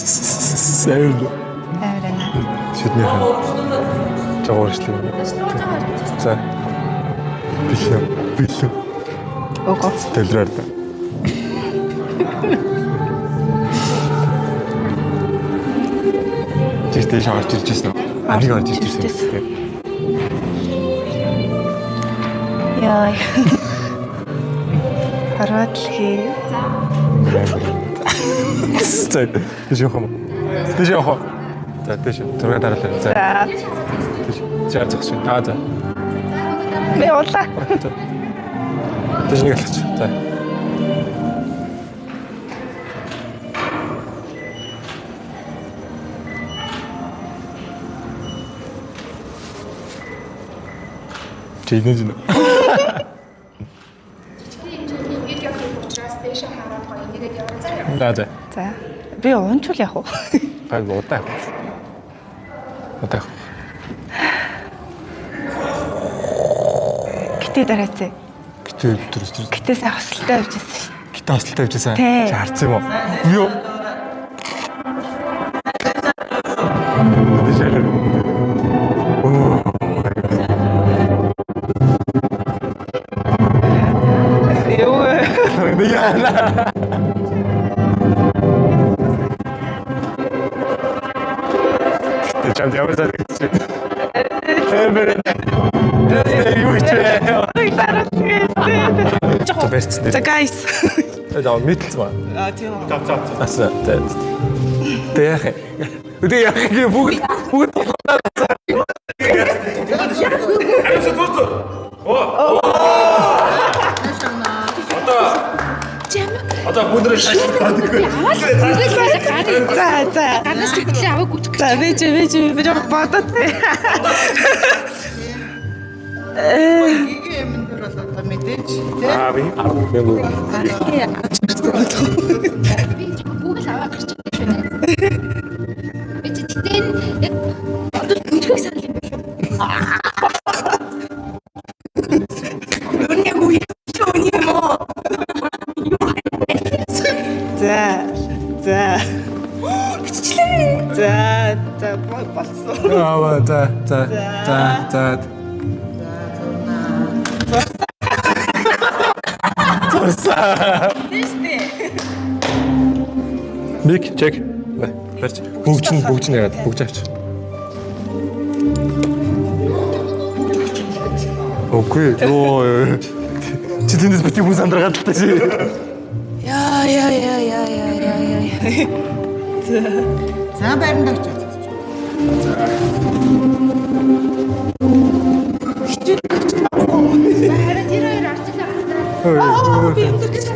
Сайн уу? Шүдний хан. Жагуурчлаа. За. Бэлэн. Ого. Дэлрээр та. Тэстэй шаарч ирж ирсэн үү? Нэг орж ирж ирсэн. Яа. Хараад л хий. За. Тэш явах юм. Тэш явах. За тэш. Зураг дараалаа. За. Тэш. За зогсоо. За. Би улаа. Тэш нэг алгач. За. Чийнэ. За. За. Би унчвал яах вэ? Гайг удаа. Гэтэ дараацаа. Гэтэ өдрөөс. Гэтэ сайн хосолтой явж байсан. Гэтэ хосолтой явж байсан. Шаарц юм уу? Юу? Чам яваа за. За guys. За мэдэлцэн ба. Тийм. Аса. Тэг. Үгүй яах юм бүгд Одоо бүдрээ шашаад За. Ганаас ч хөтлөө аваагүй ч гэж. За би жоо бодоод. Игийн юм дээр бол одоо мэдээж тий. би Би Google аваад гэж байна. Би тэгтээ яг одоо бүжгийг санал юм биш үү? За болсон. За. Мик чек. Барьж. Бүгд нь яагаад бүгд авч. Окей. Йоо. Чи тэндээс бити хүн сандраад л та чи. Яа. За байранд очиж. Харин тэр хоёр арчлаа. Би энэ гэж